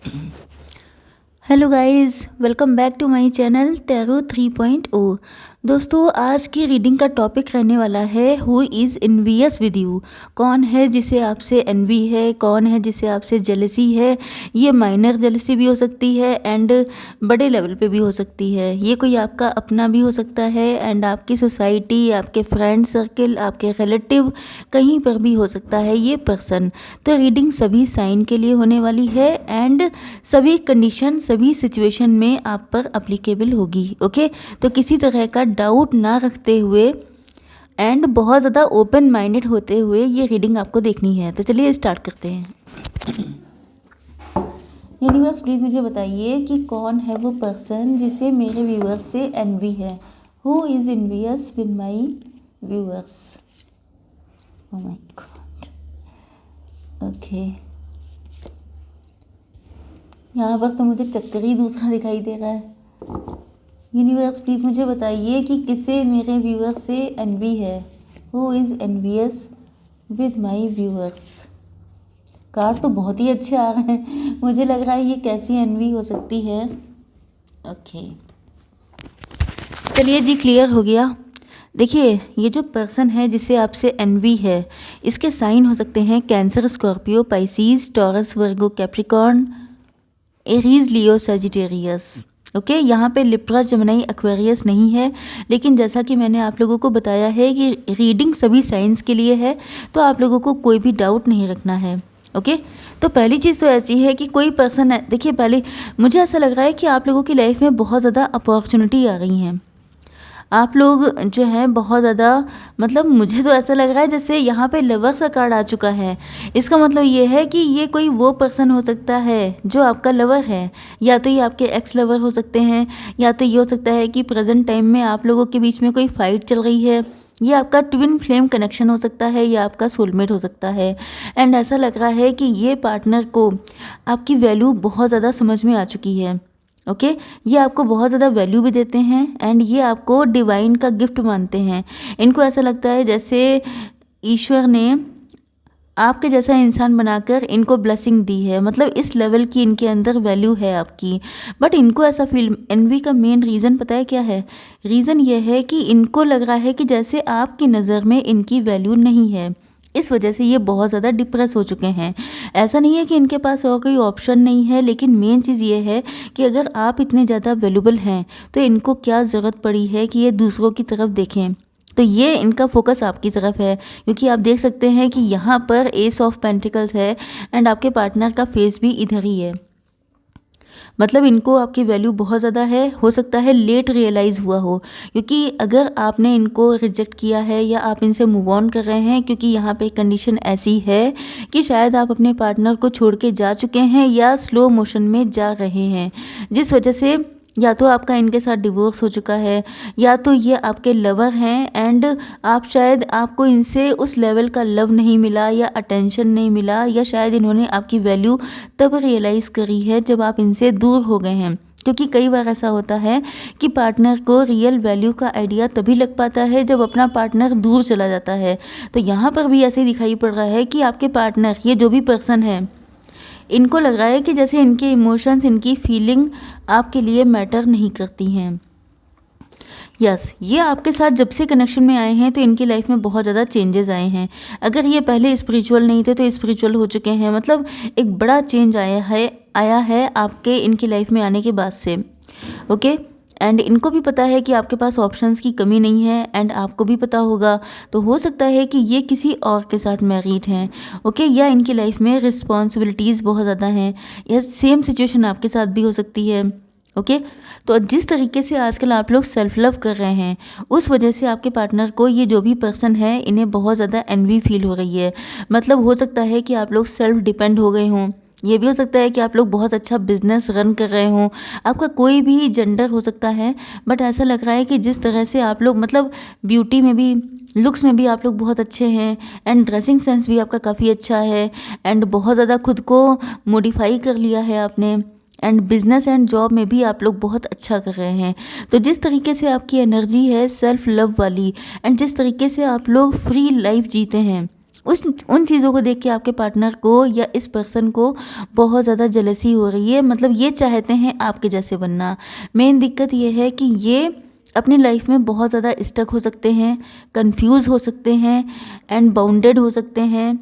Hello guys, welcome back to my channel tarot 3.0। दोस्तों, आज की रीडिंग का टॉपिक रहने वाला है who is envious with you. कौन है जिसे आपसे एनवी है, कौन है जिसे आपसे जेलसी है। ये माइनर जेलसी भी हो सकती है एंड बड़े लेवल पे भी हो सकती है। ये कोई आपका अपना भी हो सकता है एंड आपकी सोसाइटी, आपके फ्रेंड सर्कल, आपके रिलेटिव, कहीं पर भी हो सकता है ये पर्सन। तो रीडिंग सभी साइन के लिए होने वाली है एंड सभी कंडीशन, सभी सिचुएशन में आप पर अप्लीकेबल होगी। ओके, तो किसी तरह का डाउट ना रखते हुए एंड बहुत ज़्यादा ओपन माइंडेड होते हुए ये रीडिंग आपको देखनी है। तो चलिए स्टार्ट करते हैं। यूनिवर्स प्लीज़ मुझे बताइए कि कौन है वो पर्सन जिसे मेरे व्यूअर्स से एनवी है। Who is envious with my viewers. Oh my God. Okay, यहाँ पर तो मुझे चक्कर ही दूसरा दिखाई दे रहा है। यूनिवर्स प्लीज़ मुझे बताइए कि किसे मेरे व्यूअर्स से एनवी है। Who is envious with my viewers. Card तो बहुत ही अच्छे आ रहे हैं। मुझे लग रहा है ये कैसी एनवी हो सकती है। ओके, चलिए जी, क्लियर हो गया। देखिए, ये जो पर्सन है जिसे आपसे एनवी है, इसके साइन हो सकते हैं कैंसर, स्कॉर्पियो, पाइसीज, टॉरस, वर्गो, कैप्रिकॉर्न, एरीज, लियो, सजिटेरियस। ओके, यहाँ पे लिब्रा, जेमिनी, एक्वेरियस नहीं है, लेकिन जैसा कि मैंने आप लोगों को बताया है कि रीडिंग सभी साइंस के लिए है, तो आप लोगों को कोई भी डाउट नहीं रखना है। ओके, तो पहली चीज़ तो ऐसी है कि कोई पर्सन है। देखिए, पहले मुझे ऐसा लग रहा है कि आप लोगों की लाइफ में बहुत ज़्यादा अपॉर्चुनिटी आ रही हैं। आप लोग जो हैं बहुत ज़्यादा, मतलब मुझे तो ऐसा लग रहा है जैसे यहाँ पे लवर्स का कार्ड आ चुका है। इसका मतलब ये है कि ये कोई वो पर्सन हो सकता है जो आपका लवर है, या तो ये आपके एक्स लवर हो सकते हैं, या तो ये हो सकता है कि प्रेजेंट टाइम में आप लोगों के बीच में कोई फाइट चल रही है। ये आपका ट्विन फ्लेम कनेक्शन हो सकता है, या आपका सोलमेट हो सकता है। एंड ऐसा लग रहा है कि ये पार्टनर को आपकी वैल्यू बहुत ज़्यादा समझ में आ चुकी है। ओके, ये आपको बहुत ज़्यादा वैल्यू भी देते हैं एंड ये आपको डिवाइन का गिफ्ट मानते हैं। इनको ऐसा लगता है जैसे ईश्वर ने आपके जैसा इंसान बनाकर इनको ब्लेसिंग दी है, मतलब इस लेवल की इनके अंदर वैल्यू है आपकी। बट इनको ऐसा फील, एनवी का मेन रीज़न पता है क्या है? रीज़न ये है कि इनको लग रहा है कि जैसे आपकी नज़र में इनकी वैल्यू नहीं है। इस वजह से ये बहुत ज़्यादा डिप्रेस हो चुके हैं। ऐसा नहीं है कि इनके पास और कोई ऑप्शन नहीं है, लेकिन मेन चीज़ ये है कि अगर आप इतने ज़्यादा वैल्यूबल हैं तो इनको क्या ज़रूरत पड़ी है कि ये दूसरों की तरफ देखें। तो ये इनका फोकस आपकी तरफ है, क्योंकि आप देख सकते हैं कि यहाँ पर एस ऑफ पेंटिकल्स है एंड आपके पार्टनर का फेस भी इधर ही है। मतलब इनको आपकी वैल्यू बहुत ज़्यादा है। हो सकता है लेट रियलाइज़ हुआ हो, क्योंकि अगर आपने इनको रिजेक्ट किया है या आप इनसे मूव ऑन कर रहे हैं, क्योंकि यहाँ पे कंडीशन ऐसी है कि शायद आप अपने पार्टनर को छोड़ के जा चुके हैं या स्लो मोशन में जा रहे हैं, जिस वजह से या तो आपका इनके साथ डिवोर्स हो चुका है, या तो ये आपके लवर हैं एंड आप शायद, आपको इनसे उस लेवल का लव नहीं मिला या अटेंशन नहीं मिला, या शायद इन्होंने आपकी वैल्यू तब रियलाइज़ करी है जब आप इनसे दूर हो गए हैं। क्योंकि कई बार ऐसा होता है कि पार्टनर को रियल वैल्यू का आइडिया तभी लग पाता है जब अपना पार्टनर दूर चला जाता है। तो यहाँ पर भी ऐसे दिखाई पड़ रहा है कि आपके पार्टनर, ये जो भी पर्सन है, इनको लग रहा है कि जैसे इनके इमोशंस, इनकी फीलिंग आपके लिए मैटर नहीं करती हैं। ये आपके साथ जब से कनेक्शन में आए हैं तो इनकी लाइफ में बहुत ज़्यादा चेंजेस आए हैं। अगर ये पहले स्पिरिचुअल नहीं थे तो स्पिरिचुअल हो चुके हैं। मतलब एक बड़ा चेंज आया है आपके इनकी लाइफ में आने के बाद से। ओके, एंड इनको भी पता है कि आपके पास ऑप्शंस की कमी नहीं है एंड आपको भी पता होगा। तो हो सकता है कि ये किसी और के साथ मैरिड हैं। ओके, या इनकी लाइफ में रिस्पॉन्सिबिलिटीज़ बहुत ज़्यादा हैं, या सेम सिचुएशन आपके साथ भी हो सकती है। ओके, तो जिस तरीके से आजकल आप लोग सेल्फ लव कर रहे हैं, उस वजह से आपके पार्टनर को, ये जो भी पर्सन है, इन्हें बहुत ज़्यादा एनवी फील हो रही है। मतलब हो सकता है कि आप लोग सेल्फ डिपेंड हो गए हों। ये भी हो सकता है कि आप लोग बहुत अच्छा बिजनेस रन कर रहे हों। आपका कोई भी जेंडर हो सकता है, बट ऐसा लग रहा है कि जिस तरह से आप लोग, मतलब ब्यूटी में भी, लुक्स में भी आप लोग बहुत अच्छे हैं एंड ड्रेसिंग सेंस भी आपका काफ़ी अच्छा है एंड बहुत ज़्यादा खुद को मॉडिफाई कर लिया है आपने, एंड बिजनेस एंड जॉब में भी आप लोग बहुत अच्छा कर रहे हैं। तो जिस तरीके से आपकी एनर्जी है सेल्फ लव वाली, एंड जिस तरीके से आप लोग फ्री लाइफ जीते हैं, उन चीज़ों को देख के आपके पार्टनर को या इस पर्सन को बहुत ज़्यादा जेलसी हो रही है। मतलब ये चाहते हैं आपके जैसे बनना। मेन दिक्कत ये है कि ये अपनी लाइफ में बहुत ज़्यादा स्टक हो सकते हैं, कंफ्यूज हो सकते हैं एंड बाउंडेड हो सकते हैं।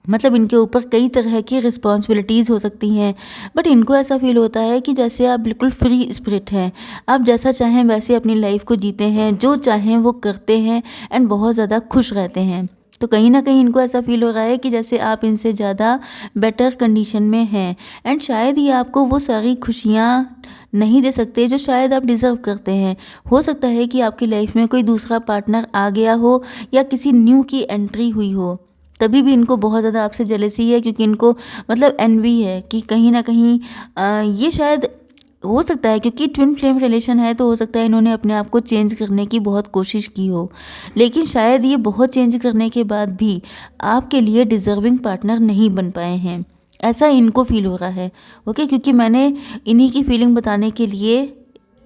मतलब इनके ऊपर कई तरह की रिस्पॉन्सिबिलिटीज़ हो सकती हैं, बट इनको ऐसा फील होता है कि जैसे आप बिल्कुल फ्री स्पिरिट हैं, आप जैसा चाहें वैसे अपनी लाइफ को जीते हैं, जो चाहें वो करते हैं एंड बहुत ज़्यादा खुश रहते हैं। तो कहीं ना कहीं इनको ऐसा फील हो रहा है कि जैसे आप इनसे ज़्यादा बेटर कंडीशन में हैं एंड शायद ये आपको वो सारी खुशियाँ नहीं दे सकते जो शायद आप डिज़र्व करते हैं। हो सकता है कि आपकी लाइफ में कोई दूसरा पार्टनर आ गया हो या किसी न्यू की एंट्री हुई हो, तभी भी इनको बहुत ज़्यादा आपसे जेलसी है, क्योंकि इनको मतलब एनवी है कि कहीं ना कहीं ये शायद हो सकता है, क्योंकि ट्विन फ्लेम रिलेशन है तो हो सकता है इन्होंने अपने आप को चेंज करने की बहुत कोशिश की हो, लेकिन शायद ये बहुत चेंज करने के बाद भी आपके लिए डिज़र्विंग पार्टनर नहीं बन पाए हैं, ऐसा इनको फील हो रहा है। ओके, क्योंकि मैंने इन्हीं की फीलिंग बताने के लिए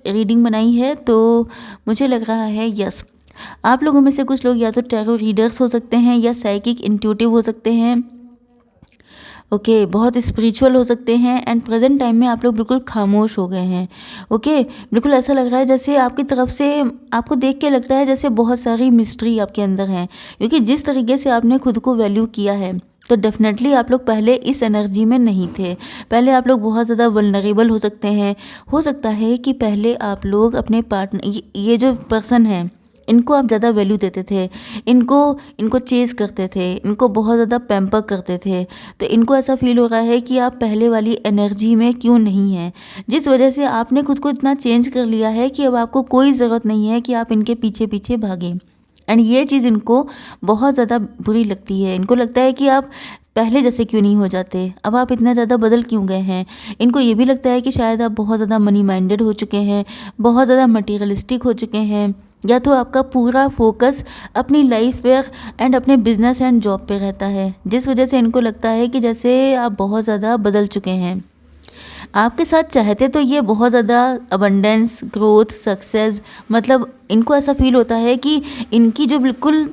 रीडिंग बनाई है, तो मुझे लग रहा है यस, आप लोगों में से कुछ लोग या तो टैरो रीडर्स हो सकते हैं या साइकिक इंट्यूटिव हो सकते हैं। ओके, बहुत स्पिरिचुअल हो सकते हैं एंड प्रेजेंट टाइम में आप लोग बिल्कुल खामोश हो गए हैं। ओके, बिल्कुल ऐसा लग रहा है जैसे आपकी तरफ से आपको देख के लगता है जैसे बहुत सारी मिस्ट्री आपके अंदर है, क्योंकि जिस तरीके से आपने खुद को वैल्यू किया है तो डेफिनेटली आप लोग पहले इस एनर्जी में नहीं थे। पहले आप लोग बहुत ज़्यादा वल्नरेबल हो सकते हैं। हो सकता है कि पहले आप लोग अपने पार्टनर, ये जो पर्सन है इनको आप ज़्यादा वैल्यू देते थे, इनको चेज़ करते थे, इनको बहुत ज़्यादा पैम्पर करते थे, तो इनको ऐसा फील हो रहा है कि आप पहले वाली एनर्जी में क्यों नहीं हैं, जिस वजह से आपने खुद को इतना चेंज कर लिया है कि अब आपको कोई ज़रूरत नहीं है कि आप इनके पीछे पीछे भागें। एंड ये चीज़ इनको बहुत ज़्यादा बुरी लगती है। इनको लगता है कि आप पहले जैसे क्यों नहीं हो जाते, अब आप इतना ज़्यादा बदल क्यों गए हैं। इनको ये भी लगता है कि शायद आप बहुत ज़्यादा मनी माइंडेड हो चुके हैं, बहुत ज़्यादा मटीरियलिस्टिक हो चुके हैं, या तो आपका पूरा फोकस अपनी लाइफ पे एंड अपने बिजनेस एंड जॉब पे रहता है, जिस वजह से इनको लगता है कि जैसे आप बहुत ज़्यादा बदल चुके हैं। आपके साथ चाहते तो ये बहुत ज़्यादा अबंडेंस, ग्रोथ, सक्सेस, मतलब इनको ऐसा फील होता है कि इनकी जो बिल्कुल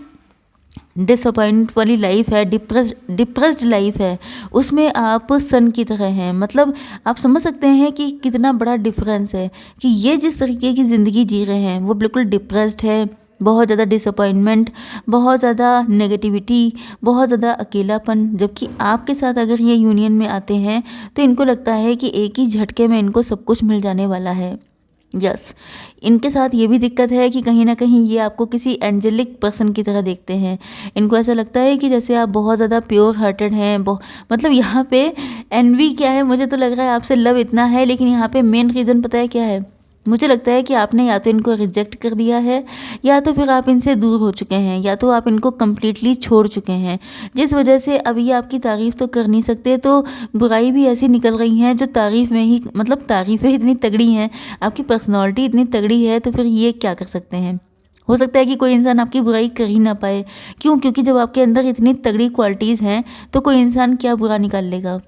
डिसअपॉइंट वाली लाइफ है, डिप्रेस्ड लाइफ है, उसमें आप सन की तरह हैं। मतलब आप समझ सकते हैं कि कितना बड़ा डिफरेंस है कि ये जिस तरीके की ज़िंदगी जी रहे हैं वो बिल्कुल डिप्रेस्ड है, बहुत ज़्यादा डिसअपॉइंटमेंट, बहुत ज़्यादा नेगेटिविटी, बहुत ज़्यादा अकेलापन। जबकि आपके साथ अगर ये यूनियन में आते हैं तो इनको लगता है कि एक ही झटके में इनको सब कुछ मिल जाने वाला है। यस, इनके साथ ये भी दिक्कत है कि कहीं ना कहीं ये आपको किसी एंजेलिक पर्सन की तरह देखते हैं। इनको ऐसा लगता है कि जैसे आप बहुत ज़्यादा प्योर हार्टेड हैं। मतलब यहाँ पे एनवी क्या है, मुझे तो लग रहा है आपसे लव इतना है, लेकिन यहाँ पे मेन रीज़न पता है क्या है, मुझे लगता है कि आपने या तो इनको रिजेक्ट कर दिया है या तो फिर आप इनसे दूर हो चुके हैं, या तो आप इनको कम्प्लीटली छोड़ चुके हैं, जिस वजह से अब ये आपकी तारीफ़ तो कर नहीं सकते, तो बुराई भी ऐसी निकल रही हैं जो तारीफ़ में ही, मतलब तारीफ़ें इतनी तगड़ी हैं, आपकी पर्सनालिटी इतनी तगड़ी है, तो फिर ये क्या कर सकते हैं। हो सकता है कि कोई इंसान आपकी बुराई कर ही ना पाए। क्यों? क्योंकि जब आपके अंदर इतनी तगड़ी क्वालिटीज़ हैं तो कोई इंसान क्या बुरा निकाल लेगा।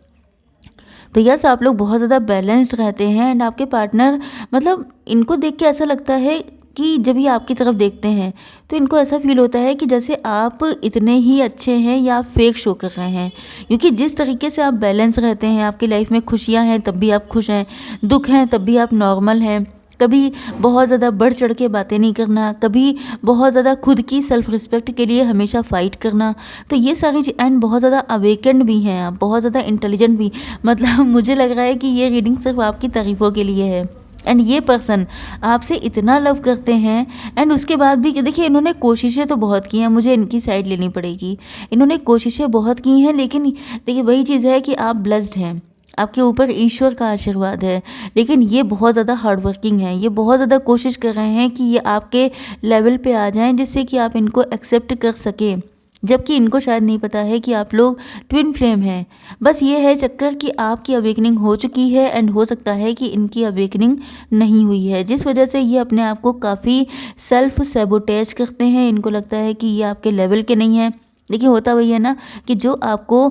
तो यस, आप लोग बहुत ज़्यादा बैलेंस्ड रहते हैं एंड आपके पार्टनर, मतलब इनको देख के ऐसा लगता है कि जब ये आपकी तरफ देखते हैं तो इनको ऐसा फील होता है कि जैसे आप इतने ही अच्छे हैं या आप फेक शो कर रहे हैं, क्योंकि जिस तरीके से आप बैलेंस रहते हैं, आपकी लाइफ में खुशियां हैं तब भी आप खुश हैं, दुख हैं तब भी आप नॉर्मल हैं, कभी बहुत ज़्यादा बढ़ चढ़ के बातें नहीं करना, कभी बहुत ज़्यादा खुद की सेल्फ रिस्पेक्ट के लिए हमेशा फ़ाइट करना, तो ये सारी एंड बहुत ज़्यादा अवेकेंड भी हैं आप, बहुत ज़्यादा इंटेलिजेंट भी। मतलब मुझे लग रहा है कि ये रीडिंग सिर्फ आपकी तारीफ़ों के लिए है। एंड ये पर्सन आपसे इतना लव करते हैं एंड उसके बाद भी देखिए, इन्होंने कोशिशें तो बहुत की हैं, मुझे इनकी साइड लेनी पड़ेगी, इन्होंने कोशिशें बहुत की हैं, लेकिन देखिए वही चीज़ है कि आप ब्लेस्ड हैं, आपके ऊपर ईश्वर का आशीर्वाद है, लेकिन ये बहुत ज़्यादा हार्ड वर्किंग है, ये बहुत ज़्यादा कोशिश कर रहे हैं कि ये आपके लेवल पे आ जाएं जिससे कि आप इनको एक्सेप्ट कर सकें, जबकि इनको शायद नहीं पता है कि आप लोग ट्विन फ्लेम हैं। बस ये है चक्कर कि आपकी अवेकनिंग हो चुकी है एंड हो सकता है कि इनकी अवेकनिंग नहीं हुई है, जिस वजह से ये अपने आप को काफ़ी सेल्फ सैबोटेज करते हैं। इनको लगता है कि ये आपके लेवल के नहीं हैं। देखिए, होता वही है ना कि जो आपको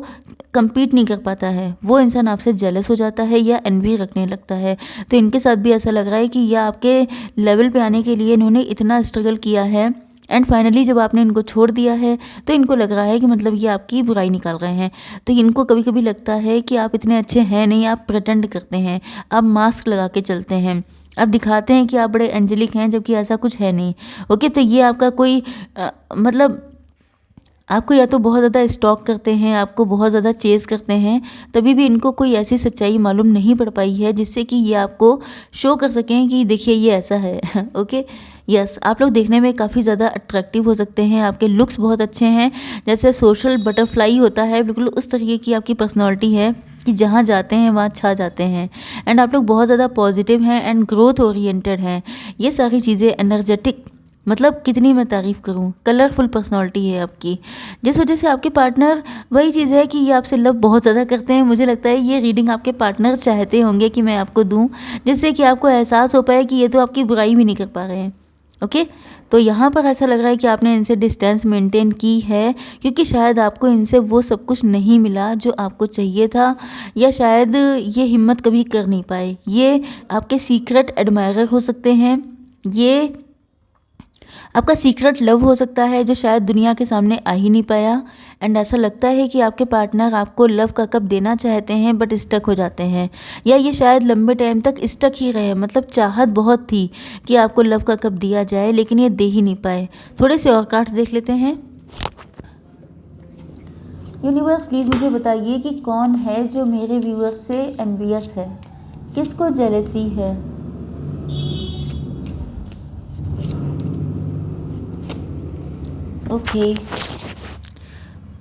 compete नहीं कर पाता है वो इंसान आपसे जेलस हो जाता है या एनवी रखने लगता है। तो इनके साथ भी ऐसा लग रहा है कि यह आपके लेवल पे आने के लिए इन्होंने इतना स्ट्रगल किया है एंड फाइनली जब आपने इनको छोड़ दिया है तो इनको लग रहा है कि मतलब ये आपकी बुराई निकाल रहे हैं। तो इनको कभी कभी लगता है कि आप इतने अच्छे हैं नहीं, आप प्रिटेंड करते हैं, आप मास्क लगा के चलते हैं, आप दिखाते हैं कि आप बड़े एंजेलिक हैं, जबकि ऐसा कुछ है नहीं। ओके, तो ये आपका कोई मतलब आपको या तो बहुत ज़्यादा स्टॉक करते हैं, आपको बहुत ज़्यादा चेज़ करते हैं, तभी भी इनको कोई ऐसी सच्चाई मालूम नहीं पड़ पाई है जिससे कि ये आपको शो कर सकें कि देखिए ये ऐसा है। ओके, यस, आप लोग देखने में काफ़ी ज़्यादा अट्रैक्टिव हो सकते हैं, आपके लुक्स बहुत अच्छे हैं, जैसे सोशल बटरफ्लाई होता है, बिल्कुल उस तरीके की आपकी पर्सनैलिटी है कि जहाँ जाते हैं वहाँ छा जाते हैं। एंड आप लोग बहुत ज़्यादा पॉजिटिव हैं एंड ग्रोथ ओरिएंटेड हैं। ये सारी चीज़ें एनर्जेटिक, मतलब कितनी मैं तारीफ़ करूं, कलरफुल पर्सनालिटी है आपकी, जिस वजह से आपके पार्टनर, वही चीज़ है कि ये आपसे लव बहुत ज़्यादा करते हैं। मुझे लगता है ये रीडिंग आपके पार्टनर चाहते होंगे कि मैं आपको दूं, जिससे कि आपको एहसास हो पाए कि ये तो आपकी बुराई भी नहीं कर पा रहे हैं। ओके, तो यहाँ पर ऐसा लग रहा है कि आपने इनसे डिस्टेंस मेंटेन की है, क्योंकि शायद आपको इनसे वो सब कुछ नहीं मिला जो आपको चाहिए था, या शायद ये हिम्मत कभी कर नहीं पाए। ये आपके सीक्रेट एडमायरर हो सकते हैं, ये आपका सीक्रेट लव हो सकता है जो शायद दुनिया के सामने आ ही नहीं पाया। एंड ऐसा लगता है कि आपके पार्टनर आपको लव का कप देना चाहते हैं बट स्टक हो जाते हैं, या ये शायद लंबे टाइम तक स्टक ही रहे, मतलब चाहत बहुत थी कि आपको लव का कप दिया जाए लेकिन ये दे ही नहीं पाए। थोड़े से और कार्ड्स देख लेते हैं। यूनिवर्स प्लीज़ मुझे बताइए कि कौन है जो मेरे व्यूअर्स से एनवियस है, किसको जेलेसी है। ओके,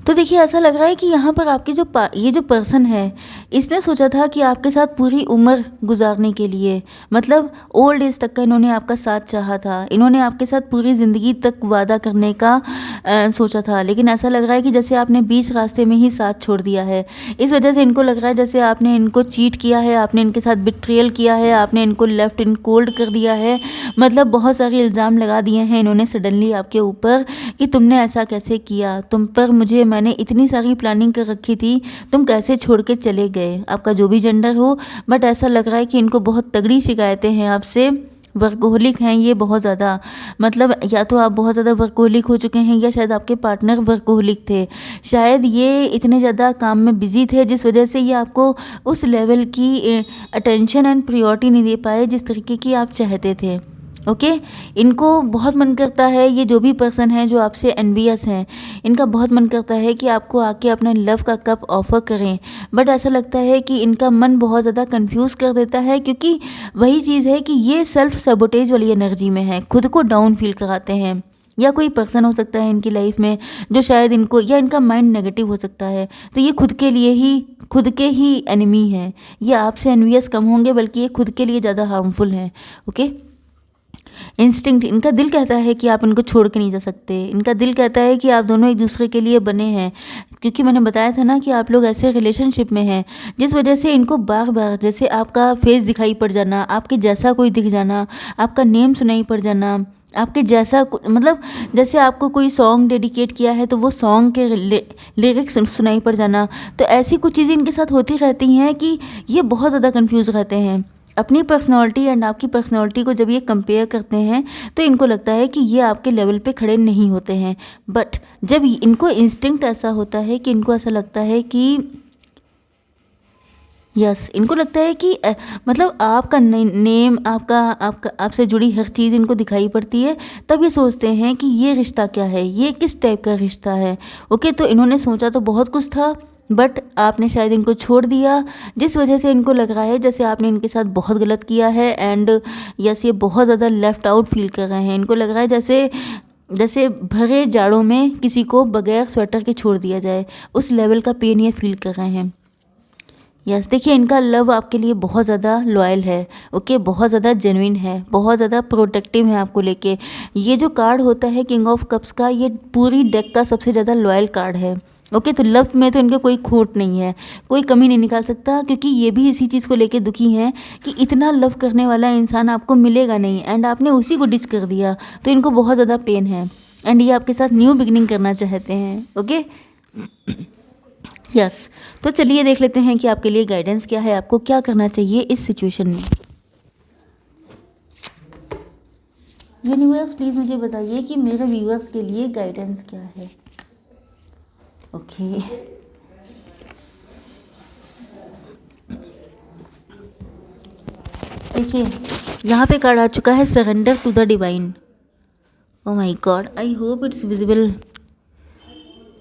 तो देखिए ऐसा लग रहा है कि यहाँ पर आपके जो ये जो पर्सन है, इसने सोचा था कि आपके साथ पूरी उम्र गुजारने के लिए, मतलब ओल्ड एज तक का इन्होंने आपका साथ चाहा था, इन्होंने आपके साथ पूरी ज़िंदगी तक वादा करने का सोचा था। लेकिन ऐसा लग रहा है कि जैसे आपने बीच रास्ते में ही साथ छोड़ दिया है। इस वजह से इनको लग रहा है जैसे आपने इनको चीट किया है, आपने इनके साथ बिट्रियल किया है, आपने इनको लेफ्ट इन कोल्ड कर दिया है, मतलब बहुत सारे इल्ज़ाम लगा दिए हैं इन्होंने सडनली आपके ऊपर कि तुमने ऐसा कैसे किया, तुम पर मैंने इतनी सारी प्लानिंग कर रखी थी, तुम कैसे छोड़ के चले गए, आपका जो भी जेंडर हो। बट ऐसा लग रहा है कि इनको बहुत तगड़ी शिकायतें हैं आपसे, वर्कोहलिक हैं ये बहुत ज़्यादा, मतलब या तो आप बहुत ज़्यादा वर्कोहलिक हो चुके हैं या शायद आपके पार्टनर वर्कोहलिक थे। शायद ये इतने ज़्यादा काम में बिजी थे जिस वजह से ये आपको उस लेवल की अटेंशन एंड प्रायोरिटी नहीं दे पाए जिस तरीके की आप चाहते थे। ओके, इनको बहुत मन करता है, ये जो भी पर्सन है जो आपसे एनवियस हैं, इनका बहुत मन करता है कि आपको आके अपने लव का कप ऑफ़र करें। बट ऐसा लगता है कि इनका मन बहुत ज़्यादा कंफ्यूज कर देता है, क्योंकि वही चीज़ है कि ये सेल्फ सबोटेज वाली एनर्जी में है, खुद को डाउन फील कराते हैं। या कोई पर्सन हो सकता है इनकी लाइफ में जो शायद इनको, या इनका माइंड नेगेटिव हो सकता है, तो ये खुद के ही एनिमी है। ये आपसे एनवियस कम होंगे बल्कि ये खुद के लिए ज़्यादा हार्मफुल हैं। ओके, इंस्टिंक्ट, इनका दिल कहता है कि आप इनको छोड़ के नहीं जा सकते, इनका दिल कहता है कि आप दोनों एक दूसरे के लिए बने हैं, क्योंकि मैंने बताया था ना कि आप लोग ऐसे रिलेशनशिप में हैं जिस वजह से इनको बार बार जैसे आपका फेस दिखाई पड़ जाना, आपके जैसा कोई दिख जाना, आपका नेम सुनाई पड़ जाना, आपके जैसा मतलब जैसे आपको कोई सॉन्ग डेडिकेट किया है तो वो सॉन्ग के लिरिक्स सुनाई पड़ जाना, तो ऐसी कुछ चीज़ें इनके साथ होती रहती हैं कि ये बहुत ज़्यादा कंफ्यूज रहते हैं। अपनी पर्सनालिटी एंड आपकी पर्सनालिटी को जब ये कंपेयर करते हैं तो इनको लगता है कि ये आपके लेवल पे खड़े नहीं होते हैं। बट जब इनको इंस्टिंक्ट ऐसा होता है कि इनको ऐसा लगता है कि इनको लगता है कि मतलब आपका नेम, आपका आपसे जुड़ी हर चीज़ इनको दिखाई पड़ती है, तब ये सोचते हैं कि ये रिश्ता क्या है, ये किस टाइप का रिश्ता है। ओके, तो इन्होंने सोचा तो बहुत कुछ था बट आपने शायद इनको छोड़ दिया, जिस वजह से इनको लग रहा है जैसे आपने इनके साथ बहुत गलत किया है। एंड ये बहुत ज़्यादा लेफ़्ट आउट फील कर रहे हैं, इनको लग रहा है जैसे भरे जाड़ों में किसी को बगैर स्वेटर के छोड़ दिया जाए, उस लेवल का पेन ये फील कर रहे हैं। देखिए इनका लव आपके लिए बहुत ज़्यादा लॉयल है। ओके, बहुत ज़्यादा जेन्युइन है, बहुत ज़्यादा प्रोटेक्टिव है आपको लेके। ये जो कार्ड होता है किंग ऑफ कप्स का, ये पूरी डेक का सबसे ज़्यादा लॉयल कार्ड है। ओके, तो लव में तो इनके कोई खोट नहीं है, कोई कमी नहीं निकाल सकता, क्योंकि ये भी इसी चीज़ को लेके दुखी हैं कि इतना लव करने वाला इंसान आपको मिलेगा नहीं एंड आपने उसी को डिच कर दिया, तो इनको बहुत ज़्यादा पेन है एंड ये आपके साथ न्यू बिगिनिंग करना चाहते हैं। ओके, तो चलिए देख लेते हैं कि आपके लिए गाइडेंस क्या है, आपको क्या करना चाहिए इस सिचुएशन में। यूनिवर्स प्लीज़ मुझे बताइए कि मेरे व्यूअर्स के लिए गाइडेंस क्या है। ओके देखिए, यहाँ पे कार्ड आ चुका है surrender to the divine. Oh my god, I hope it's visible.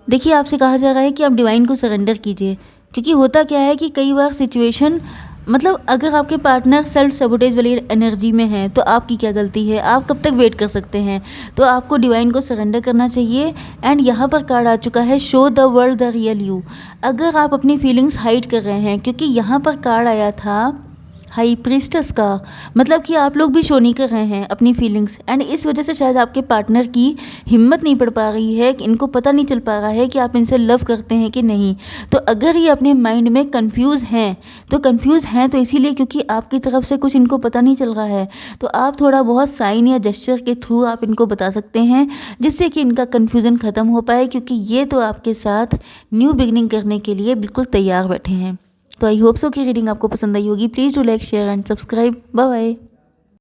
देखिए, आपसे कहा जा रहा है कि आप डिवाइन को सरेंडर कीजिए, क्योंकि होता क्या है कि कई बार सिचुएशन, मतलब अगर आपके पार्टनर सेल्फ सबोटेज वाली एनर्जी में है तो आपकी क्या गलती है, आप कब तक वेट कर सकते हैं। तो आपको डिवाइन को सरेंडर करना चाहिए। एंड यहाँ पर कार्ड आ चुका है show the world the real you. अगर आप अपनी फीलिंग्स हाइड कर रहे हैं, क्योंकि यहाँ पर कार्ड आया था हाई प्रीस्टस का, मतलब कि आप लोग भी शो नहीं कर रहे हैं अपनी फीलिंग्स, एंड इस वजह से शायद आपके पार्टनर की हिम्मत नहीं पड़ पा रही है, कि इनको पता नहीं चल पा रहा है कि आप इनसे लव करते हैं कि नहीं। तो अगर ये अपने माइंड में कंफ्यूज हैं तो इसीलिए क्योंकि आपकी तरफ से कुछ इनको पता नहीं चल रहा है। तो आप थोड़ा बहुत साइन या जेस्चर के थ्रू आप इनको बता सकते हैं, जिससे कि इनका कन्फ्यूज़न ख़त्म हो पाए, क्योंकि ये तो आपके साथ न्यू बिगनिंग करने के लिए बिल्कुल तैयार बैठे हैं। तो आई होप सो कि रीडिंग आपको पसंद आई होगी। Please do like share and subscribe. Bye bye.